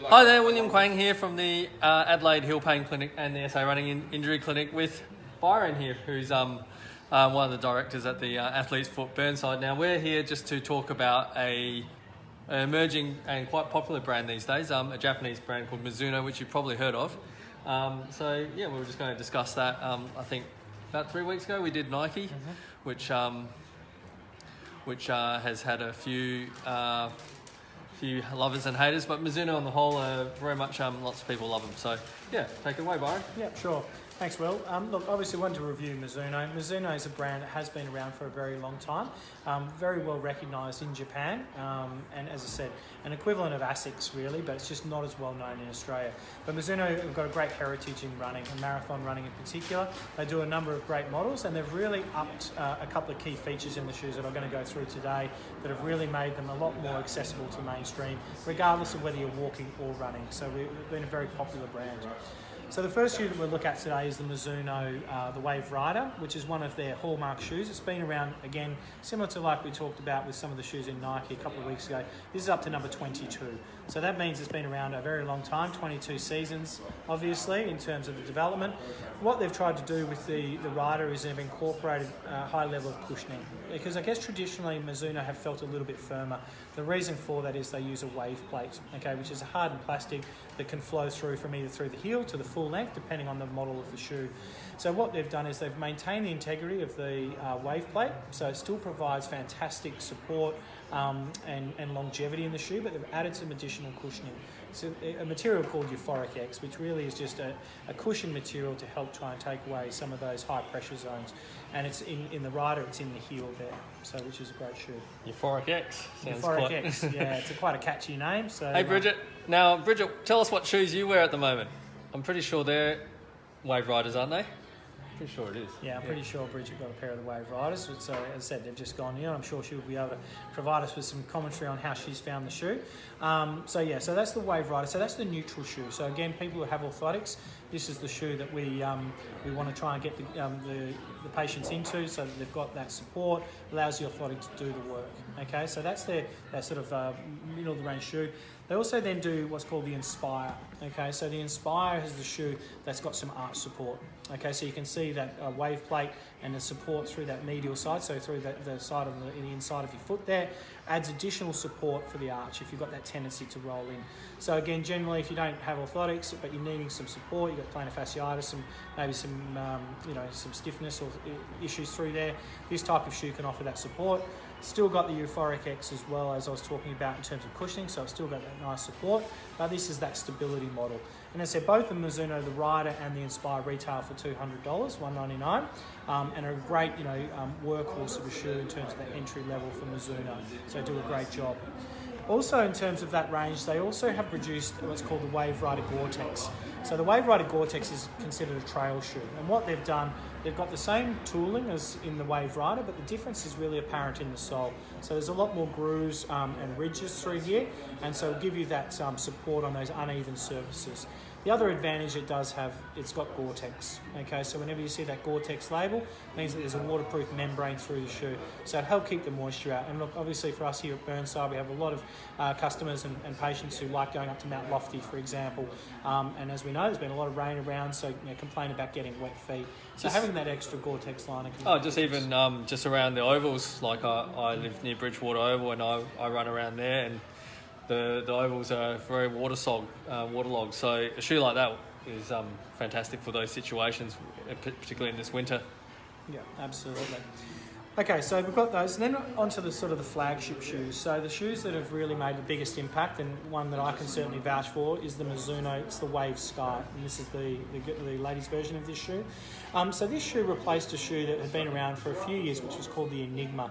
Hi there, William Quang here from the Adelaide Hill Pain Clinic and the SA Running Injury Clinic with Byron here, who's one of the directors at the Athlete's Foot Burnside. Now we're here just to talk about an emerging and quite popular brand these days, a Japanese brand called Mizuno, which you've probably heard of. So yeah, we were just going to discuss that. I think about 3 weeks ago we did Nike, which has had a few lovers and haters, but Mizuno on the whole very much lots of people love them. So yeah, take it away, Byron. Yeah, sure. Thanks, Will. Look, obviously wanted to review Mizuno. Mizuno is a brand that has been around for a very long time, very well recognised in Japan, and as I said, an equivalent of ASICS really, but it's just not as well known in Australia. But Mizuno have got a great heritage in running, and marathon running in particular. They do a number of great models, and they've really upped a couple of key features in the shoes that I'm going to go through today that have really made them a lot more accessible to mainstream, regardless of whether you're walking or running. So we've been a very popular brand. So the first shoe that we'll look at today is the Mizuno, the Wave Rider, which is one of their hallmark shoes. It's been around, again, similar to like we talked about with some of the shoes in Nike a couple of weeks ago. This is up to number 22. So that means it's been around a very long time, 22 seasons, obviously, in terms of the development. What they've tried to do with the Rider is they've incorporated a high level of cushioning, because I guess traditionally Mizuno have felt a little bit firmer. The reason for that is they use a wave plate, okay, which is a hardened plastic that can flow through from either through the heel to the full length, depending on the model of the shoe. So what they've done is they've maintained the integrity of the wave plate, so it still provides fantastic support and longevity in the shoe, but they've added some additional cushioning. So a material called Euphoric X, which really is just a cushion material to help try and take away some of those high pressure zones. And it's in the Rider, it's in the heel there, so which is a great shoe. Euphoric X. Euphoric X, yeah, it's quite a catchy name. So hey Bridget, now Bridget, tell us what shoes you wear at the moment. I'm pretty sure they're Wave Riders, aren't they? Pretty sure it is. Yeah, I'm pretty sure Bridget got a pair of the Wave Riders. So as I said, they've just gone in. I'm sure she'll be able to provide us with some commentary on how she's found the shoe. So that's the Wave Rider. So that's the neutral shoe. So again, people who have orthotics, this is the shoe that we want to try and get the patients into, so that they've got that support, allows the orthotic to do the work. Okay, so that's their sort of middle of the range shoe. They also then do what's called the Inspire. Okay, so the Inspire is the shoe that's got some arch support. Okay, so you can see that wave plate and the support through that medial side, so through the side of the inside of your foot there, adds additional support for the arch if you've got that tendency to roll in. So again, generally, if you don't have orthotics but you're needing some support, you've got plantar fasciitis and maybe some stiffness or issues through there, this type of shoe can offer that support. Still got the Euphoric X as well, as I was talking about in terms of cushioning, so it's still got that nice support, but this is that stability model. And as I said, both the Mizuno, the Rider and the Inspire retail for $200, $199, and are a great workhorse of a shoe in terms of the entry level for Mizuno, so do a great job. Also, in terms of that range, they also have produced what's called the Wave Rider Gore-Tex. So the Wave Rider Gore-Tex is considered a trail shoe, and what they've done, they've got the same tooling as in the Wave Rider, but the difference is really apparent in the sole. So there's a lot more grooves and ridges through here, and so it'll give you that support on those uneven surfaces. The other advantage it does have, it's got Gore-Tex. Okay, so whenever you see that Gore-Tex label, it means that there's a waterproof membrane through the shoe, so it'll help keep the moisture out. And look, obviously for us here at Burnside, we have a lot of customers and patients who like going up to Mount Lofty, for example. And as we know, there's been a lot of rain around, so complain about getting wet feet. So having that extra Gore-Tex liner. Just even just around the ovals, like I live near Bridgewater Oval, and I run around there, and the ovals are very waterlogged. So a shoe like that is fantastic for those situations, particularly in this winter. Yeah, absolutely. Okay, so we've got those, and then onto the sort of the flagship shoes. So the shoes that have really made the biggest impact, and one that I can certainly vouch for, is the Mizuno. It's the Wave Sky, and this is the ladies' version of this shoe. So this shoe replaced a shoe that had been around for a few years, which was called the Enigma.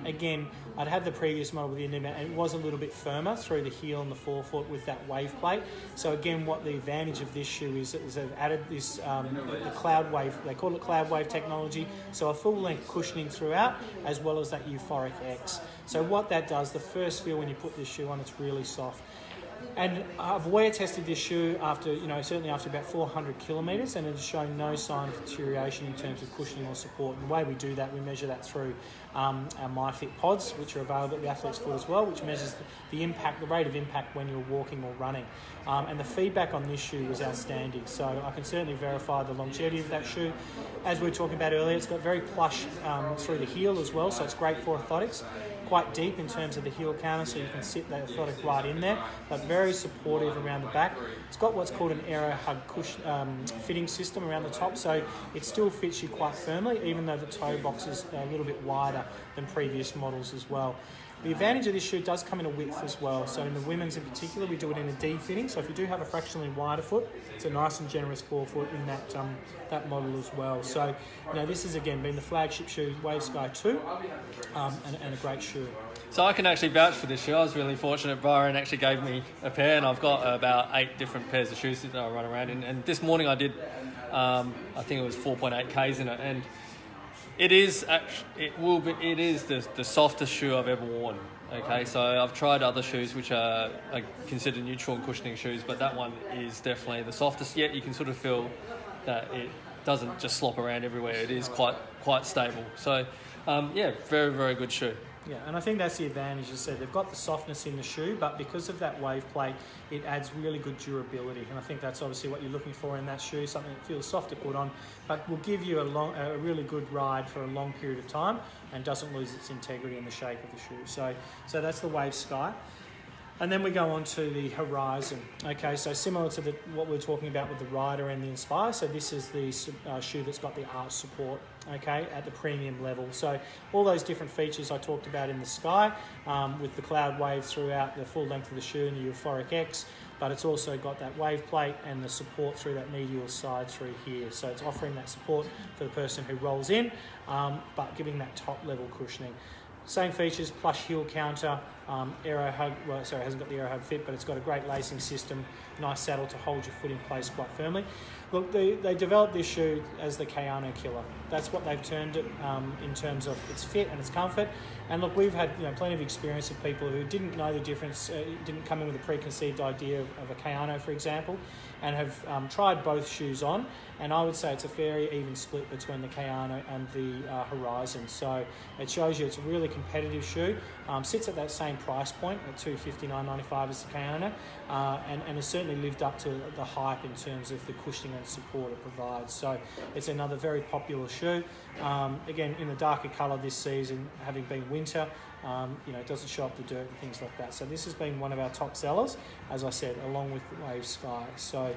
Again, I'd had the previous model with the Enigma, and it was a little bit firmer through the heel and the forefoot with that wave plate. So again, what the advantage of this shoe is they've added this the cloud wave. They call it cloud wave technology. So a full length cushioning throughout, as well as that Euphoric X. So what that does, the first feel when you put this shoe on, it's really soft. And I've wear tested this shoe after, certainly after about 400 kilometres, and it's showing no sign of deterioration in terms of cushioning or support. And the way we do that, we measure that through our MyFit pods, which are available at the athlete's foot as well, which measures the rate of impact when you're walking or running. And the feedback on this shoe was outstanding. So I can certainly verify the longevity of that shoe. As we were talking about earlier, it's got very plush through the heel as well, so it's great for orthotics. Quite deep in terms of the heel counter, so you can sit the orthotic right in there, but very supportive around the back. It's got what's called an Aero Hug fitting system around the top, so it still fits you quite firmly, even though the toe box is a little bit wider than previous models as well. The advantage of this shoe does come in a width as well. So in the women's in particular, we do it in a D fitting. So if you do have a fractionally wider foot, it's a nice and generous forefoot in that model as well. So this has again been the flagship shoe, Wave Sky 2, and a great shoe. So I can actually vouch for this shoe. I was really fortunate. Byron actually gave me a pair, and I've got about 8 different pairs of shoes that I run around in. And this morning I did, I think it was 4.8 Ks in it, and it is the softest shoe I've ever worn. Okay, so I've tried other shoes which are considered neutral and cushioning shoes, but that one is definitely the softest. Yet you can sort of feel that it doesn't just slop around everywhere. It is quite stable. So very, very good shoe. Yeah, and I think that's the advantage. As I said, they've got the softness in the shoe, but because of that wave plate, it adds really good durability. And I think that's obviously what you're looking for in that shoe, something that feels soft to put on, but will give you a really good ride for a long period of time and doesn't lose its integrity in the shape of the shoe. So that's the Wave Sky. And then we go on to the Horizon. Okay, so similar to what we were talking about with the Rider and the Inspire, so this is the shoe that's got the arch support, okay, at the premium level. So all those different features I talked about in the Sky, with the cloud wave throughout the full length of the shoe and the Euphoric X, but it's also got that wave plate and the support through that medial side through here. So it's offering that support for the person who rolls in, but giving that top level cushioning. Same features, plush heel counter, Aero Hug, it hasn't got the Aero Hug fit, but it's got a great lacing system, nice saddle to hold your foot in place quite firmly. Look, they developed this shoe as the Kayano killer. That's what they've termed it in terms of its fit and its comfort. And look, we've had plenty of experience of people who didn't know the difference, didn't come in with a preconceived idea of a Kayano, for example, and have tried both shoes on. And I would say it's a very even split between the Kayano and the Horizon. So it shows you it's a really competitive shoe. Sits at that same price point at $259.95 as the Kayano, and has certainly lived up to the hype in terms of the cushioning and support it provides. So it's another very popular shoe. Again, in the darker colour this season, having been winter, it doesn't show up the dirt and things like that. So this has been one of our top sellers, as I said, along with the Wave Sky. So,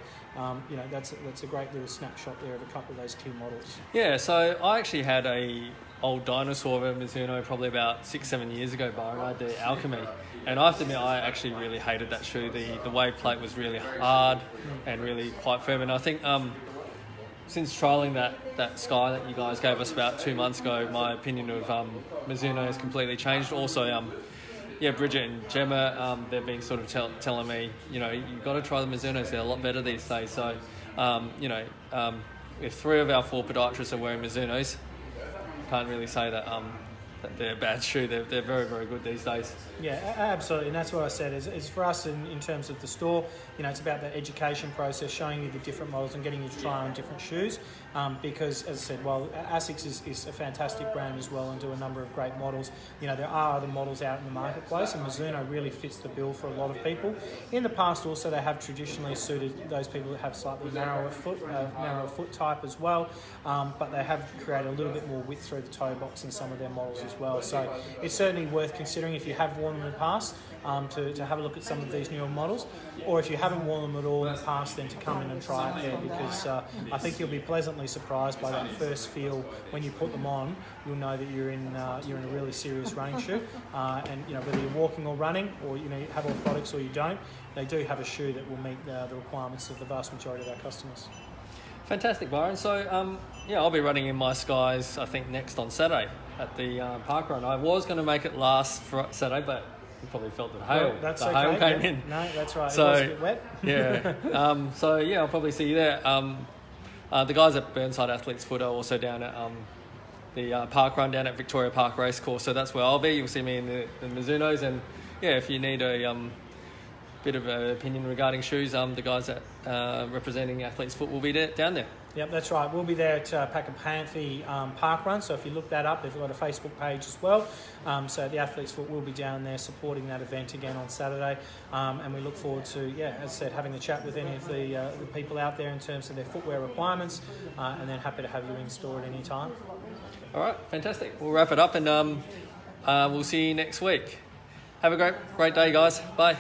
that's a great little snapshot there of a couple of those key models. Yeah, so I actually had a old dinosaur of a Mizuno probably about 6-7 years ago, Byron. I had the Alchemy, and I have to admit I actually really hated that shoe. The wave plate was really hard and really quite firm, and I think since trialling that Sky that you guys gave us about 2 months ago, my opinion of Mizuno has completely changed. Also, Bridget and Gemma, they've been sort of telling me, you've got to try the Mizunos. They're a lot better these days. So, if 3 of our 4 podiatrists are wearing Mizunos, can't really say that they're a bad shoe. They're very, very good these days. Yeah, absolutely, and that's what I said. Is for us in terms of the store, it's about that education process, showing you the different models and getting you to try on different shoes. Because, as I said, while Asics is a fantastic brand as well and do a number of great models, there are other models out in the marketplace, and Mizuno really fits the bill for a lot of people. In the past, also, they have traditionally suited those people that have slightly narrower foot type as well, but they have created a little bit more width through the toe box in some of their models as well. So it's certainly worth considering if you have worn them in the past, to have a look at some of these newer models, or if you haven't worn them at all in the past, then to come in and try it there, because I think you'll be pleasantly surprised by that first feel when you put them on. You'll know that you're in a really serious running shoe, and whether you're walking or running, or you have orthotics or you don't, they do have a shoe that will meet the requirements of the vast majority of our customers. Fantastic, Byron. So, I'll be running in my Skies, I think, next on Saturday at the park run. I was going to make it last Saturday, but you probably felt the hail. Well, that's hail okay. came in. No, that's right. So, it was a bit wet. Yeah. I'll probably see you there. The guys at Burnside Athletes Foot are also down at the park run down at Victoria Park Racecourse. So that's where I'll be. You'll see me in the Mizunos. And, if you need a bit of an opinion regarding shoes, the guys that representing Athletes Foot will be down there. Yep, that's right. We'll be there at Packapanthe Park Run. So if you look that up, they've got a Facebook page as well. So the Athletes Foot will be down there supporting that event again on Saturday. And we look forward to, as I said, having a chat with any of the people out there in terms of their footwear requirements. And then happy to have you in store at any time. All right, fantastic. We'll wrap it up and we'll see you next week. Have a great day, guys. Bye.